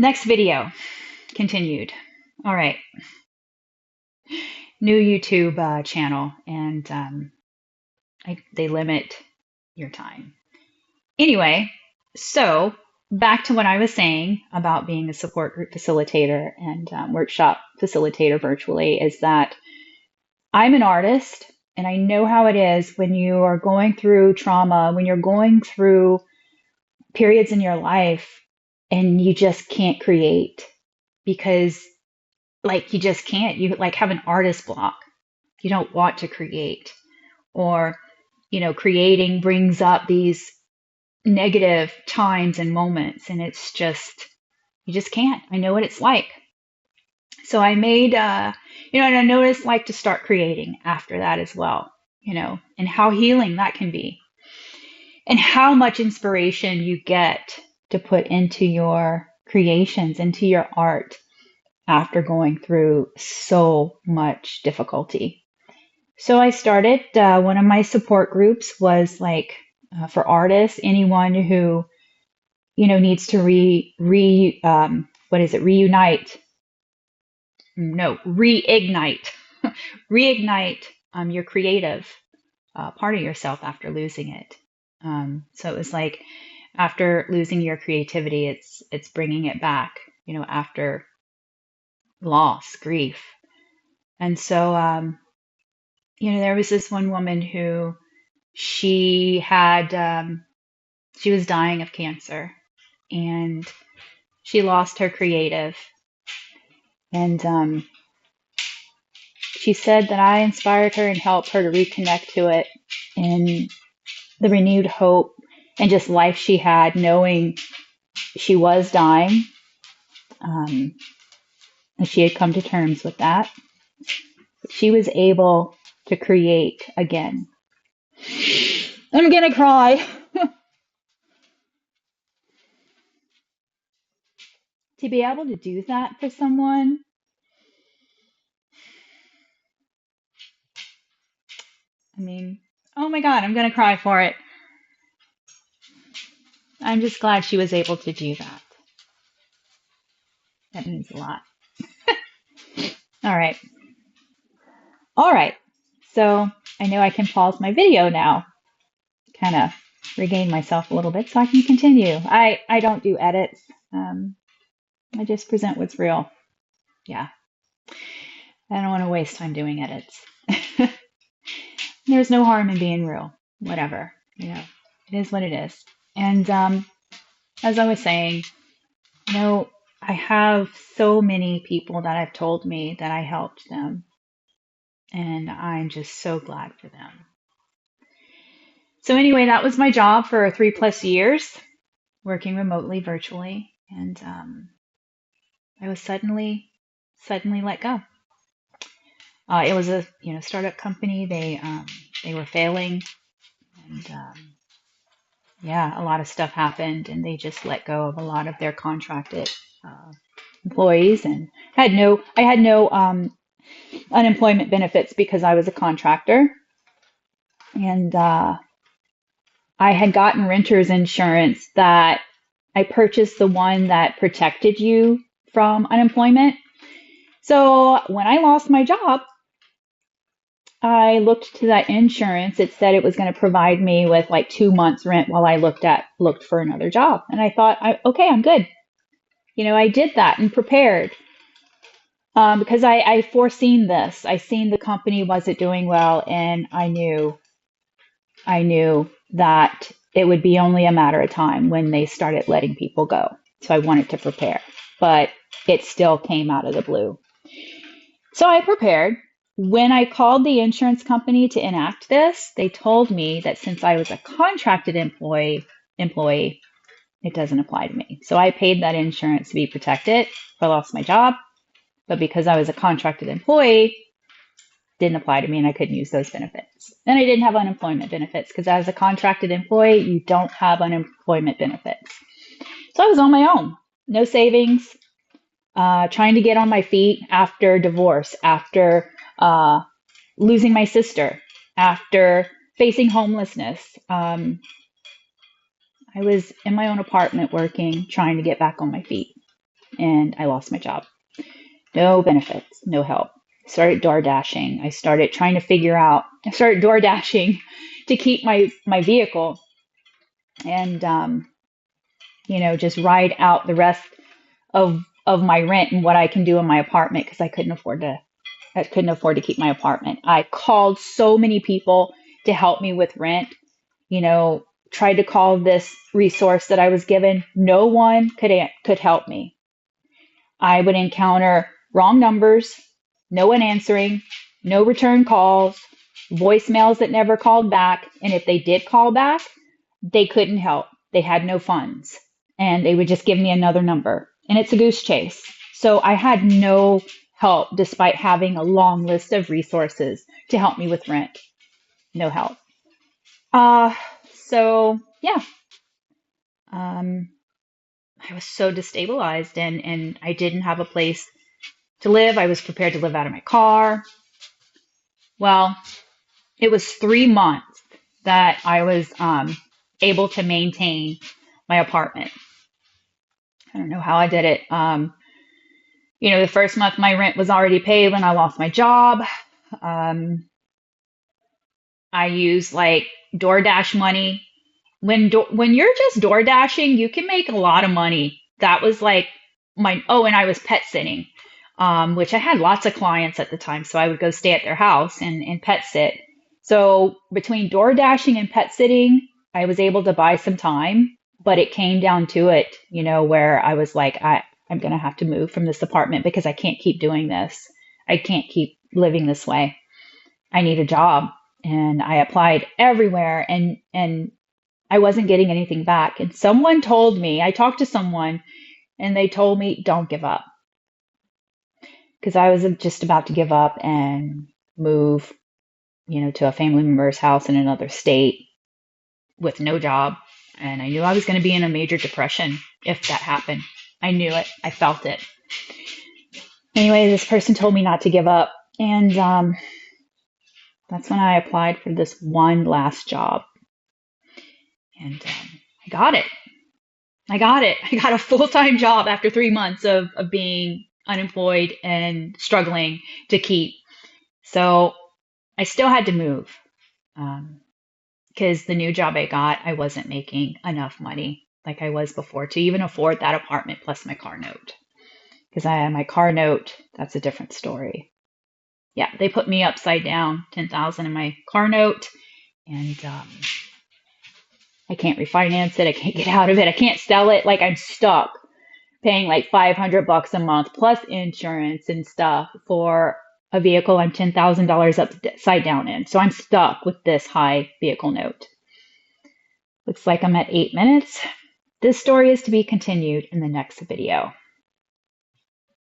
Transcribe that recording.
Next video continued. All right, new YouTube channel, and they limit your time. Anyway, so back to what I was saying about being a support group facilitator and workshop facilitator virtually is that I'm an artist and I know how it is when you are going through trauma, when you're going through periods in your life and you just can't create because you just can't. You have an artist block. You don't want to create, or creating brings up these negative times and moments, and it's just you just can't. I know what it's like. So I made and I noticed to start creating after that as well, and how healing that can be, and how much inspiration you get to put into your creations, into your art after going through so much difficulty. So I started, one of my support groups was for artists, anyone who, needs to reunite, no, reignite, reignite your creative part of yourself after losing it. So it was after losing your creativity, it's bringing it back, after loss, grief. And so, there was this one woman who she was dying of cancer, and she lost her creative. And she said that I inspired her and helped her to reconnect to it, and the renewed hope and just life she had, knowing she was dying. And she had come to terms with that. She was able to create again. I'm gonna cry. To be able to do that for someone, I mean, oh my God, I'm gonna cry for it. I'm just glad she was able to do that. That means a lot. All right. All right. So I know I can pause my video now, kind of regain myself a little bit so I can continue. I don't do edits. I just present what's real. Yeah. I don't want to waste time doing edits. There's no harm in being real. Whatever. It is what it is. And as I was saying, I have so many people that have told me that I helped them. And I'm just so glad for them. So anyway, that was my job for 3+ years, working remotely, virtually. And I was suddenly let go. It was a startup company. They were failing, and a lot of stuff happened, and they just let go of a lot of their contracted employees, and I had no unemployment benefits because I was a contractor, and I had gotten renter's insurance that I purchased, the one that protected you from unemployment. So when I lost my job, I looked to that insurance. It said it was going to provide me with 2 months rent while I looked for another job. And I thought, okay, I'm good. I did that and prepared because I foreseen this. I seen the company wasn't doing well, and I knew that it would be only a matter of time when they started letting people go. So I wanted to prepare, but it still came out of the blue. So I prepared. When I called the insurance company to enact this, they told me that since I was a contracted employee, it doesn't apply to me. So I paid that insurance to be protected if I lost my job. But because I was a contracted employee, it didn't apply to me, and I couldn't use those benefits. And I didn't have unemployment benefits because as a contracted employee, you don't have unemployment benefits. So I was on my own, no savings, trying to get on my feet after divorce, after losing my sister, after facing homelessness. I was in my own apartment working, trying to get back on my feet. and I lost my job. No benefits, no help. Started door dashing. I started door dashing to keep my vehicle and just ride out the rest of my rent and what I can do in my apartment because I couldn't afford to keep my apartment. I called so many people to help me with rent, tried to call this resource that I was given. No one could help me. I would encounter wrong numbers, no one answering, no return calls, voicemails that never called back, and if they did call back, they couldn't help. They had no funds, and they would just give me another number. And it's a goose chase. So I had no help despite having a long list of resources to help me with rent. No help. So yeah, um, I was so destabilized and I didn't have a place to live. I was prepared to live out of my car. Well, it was 3 months that I was able to maintain my apartment. I don't know how I did it. The first month my rent was already paid when I lost my job. Um, I used like DoorDash money. When you're just door dashing, you can make a lot of money. That was like and I was pet sitting, which I had lots of clients at the time, so I would go stay at their house and pet sit. So between door dashing and pet sitting, I was able to buy some time, but it came down to it, where I was like, I'm gonna have to move from this apartment because I can't keep doing this. I can't keep living this way. I need a job. And I applied everywhere and I wasn't getting anything back. And I talked to someone and they told me, don't give up. Because I was just about to give up and move, to a family member's house in another state with no job. And I knew I was going to be in a major depression if that happened. I knew it. I felt it. Anyway, this person told me not to give up. And that's when I applied for this one last job. And I got it. I got a full-time job after 3 months of being unemployed and struggling to keep. So I still had to move because the new job I got, I wasn't making enough money like I was before to even afford that apartment plus my car note. Because my car note, that's a different story. Yeah, they put me upside down, $10,000 in my car note, and I can't refinance it. I can't get out of it. I can't sell it. Like I'm stuck paying like $500 a month plus insurance and stuff for a vehicle I'm $10,000 upside down in. So I'm stuck with this high vehicle note. Looks like I'm at 8 minutes. This story is to be continued in the next video.